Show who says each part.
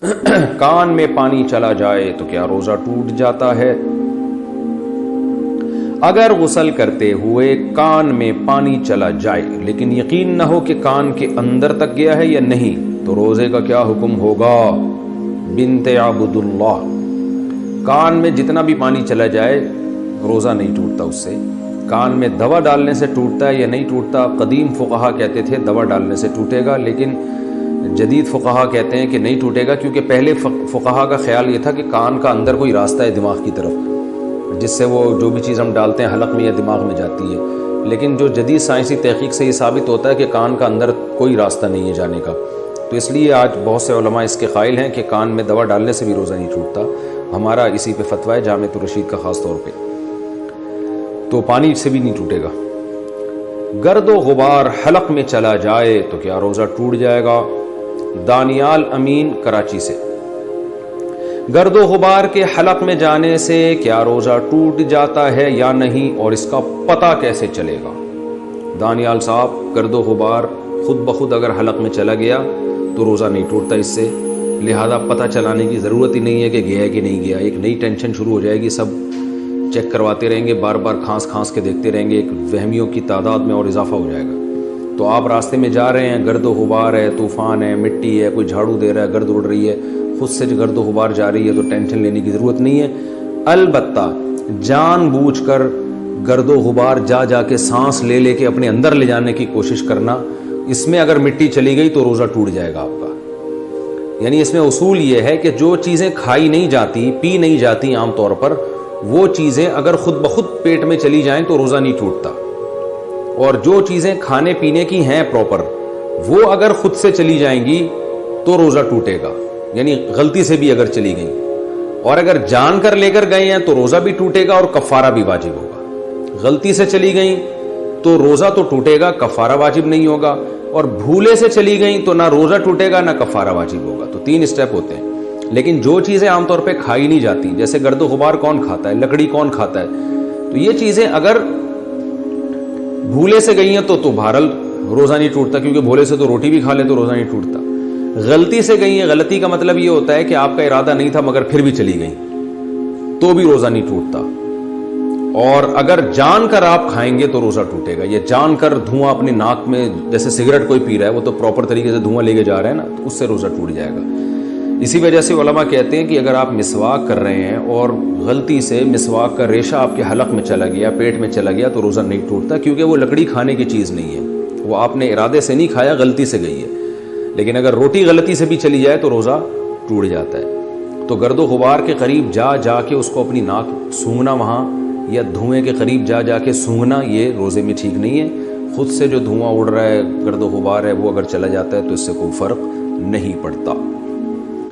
Speaker 1: کان میں پانی چلا جائے تو کیا روزہ ٹوٹ جاتا ہے؟ اگر غسل کرتے ہوئے کان میں پانی چلا جائے لیکن یقین نہ ہو کہ کان کے اندر تک گیا ہے یا نہیں تو روزے کا کیا حکم ہوگا؟ بنت عبداللہ، کان میں جتنا بھی پانی چلا جائے روزہ نہیں ٹوٹتا اس سے۔ کان میں دوا ڈالنے سے ٹوٹتا ہے یا نہیں ٹوٹتا؟ قدیم فقہا کہتے تھے دوا ڈالنے سے ٹوٹے گا، لیکن جدید فقہا کہتے ہیں کہ نہیں ٹوٹے گا، کیونکہ پہلے فقہا کا خیال یہ تھا کہ کان کا اندر کوئی راستہ ہے دماغ کی طرف، جس سے وہ جو بھی چیز ہم ڈالتے ہیں حلق میں یا دماغ میں جاتی ہے، لیکن جو جدید سائنسی تحقیق سے یہ ثابت ہوتا ہے کہ کان کا اندر کوئی راستہ نہیں ہے جانے کا۔ تو اس لیے آج بہت سے علماء اس کے قائل ہیں کہ کان میں دوا ڈالنے سے بھی روزہ نہیں ٹوٹتا۔ ہمارا اسی پہ فتویٰ ہے جامعۃ الرشید کا خاص طور پہ، تو پانی سے بھی نہیں ٹوٹے گا۔ گرد و غبار حلق میں چلا جائے تو کیا روزہ ٹوٹ جائے گا؟ دانیال امین کراچی سے، گرد و غبار کے حلق میں جانے سے کیا روزہ ٹوٹ جاتا ہے یا نہیں، اور اس کا پتہ کیسے چلے گا؟ دانیال صاحب، گرد و غبار خود بخود اگر حلق میں چلا گیا تو روزہ نہیں ٹوٹتا اس سے، لہذا پتہ چلانے کی ضرورت ہی نہیں ہے کہ گیا ہے کہ نہیں گیا۔ ایک نئی ٹینشن شروع ہو جائے گی، سب چیک کرواتے رہیں گے، بار بار کھانس کے دیکھتے رہیں گے، ایک وہمیوں کی تعداد میں اور اضافہ ہو جائے گا۔ تو آپ راستے میں جا رہے ہیں، گرد و غبار ہے، طوفان ہے، مٹی ہے، کوئی جھاڑو دے رہا ہے، گرد اڑ رہی ہے، خود سے گرد و غبار جا رہی ہے، تو ٹینشن لینے کی ضرورت نہیں ہے۔ البتہ جان بوجھ کر گرد و غبار جا کے سانس لے کے اپنے اندر لے جانے کی کوشش کرنا، اس میں اگر مٹی چلی گئی تو روزہ ٹوٹ جائے گا آپ کا۔ یعنی اس میں اصول یہ ہے کہ جو چیزیں کھائی نہیں جاتی، پی نہیں جاتی عام طور پر، وہ چیزیں اگر خود بخود پیٹ میں چلی جائیں تو روزہ نہیں ٹوٹتا، اور جو چیزیں کھانے پینے کی ہیں پراپر، وہ اگر خود سے چلی جائیں گی تو روزہ ٹوٹے گا، یعنی غلطی سے بھی اگر چلی گئیں، اور اگر جان کر لے کر گئے ہیں تو روزہ بھی ٹوٹے گا اور کفارہ بھی واجب ہوگا۔ غلطی سے چلی گئیں تو روزہ تو ٹوٹے گا، کفارہ واجب نہیں ہوگا، اور بھولے سے چلی گئیں تو نہ روزہ ٹوٹے گا نہ کفارہ واجب ہوگا۔ تو 3 اسٹیپ ہوتے ہیں۔ لیکن جو چیزیں عام طور پہ کھائی نہیں جاتی، جیسے گرد و غبار کون کھاتا ہے، لکڑی کون کھاتا ہے، تو یہ چیزیں اگر بھولے سے گئی ہیں تو بہرحال روزہ نہیں ٹوٹتا، کیونکہ بھولے سے تو روٹی بھی کھا لے تو روزہ نہیں ٹوٹتا۔ غلطی سے گئی ہیں، غلطی کا مطلب یہ ہوتا ہے کہ آپ کا ارادہ نہیں تھا مگر پھر بھی چلی گئی، تو بھی روزہ نہیں ٹوٹتا۔ اور اگر جان کر آپ کھائیں گے تو روزہ ٹوٹے گا۔ یہ جان کر دھواں اپنی ناک میں، جیسے سگریٹ کوئی پی رہا ہے، وہ تو پراپر طریقے سے دھواں لے کے جا رہا ہے نا، تو اس سے روزہ ٹوٹ جائے گا۔ اسی وجہ سے علماء کہتے ہیں کہ اگر آپ مسواک کر رہے ہیں اور غلطی سے مسواک کا ریشہ آپ کے حلق میں چلا گیا، پیٹ میں چلا گیا، تو روزہ نہیں ٹوٹتا، کیونکہ وہ لکڑی کھانے کی چیز نہیں ہے، وہ آپ نے ارادے سے نہیں کھایا، غلطی سے گئی ہے۔ لیکن اگر روٹی غلطی سے بھی چلی جائے تو روزہ ٹوٹ جاتا ہے۔ تو گرد و غبار کے قریب جا کے اس کو اپنی ناک سونگھنا وہاں، یا دھوئیں کے قریب جا کے سونگھنا، یہ روزے میں ٹھیک نہیں ہے۔ خود سے جو دھواں اڑ رہا ہے، گرد و غبار ہے، وہ اگر چلا جاتا ہے تو اس سے کوئی فرق نہیں پڑتا۔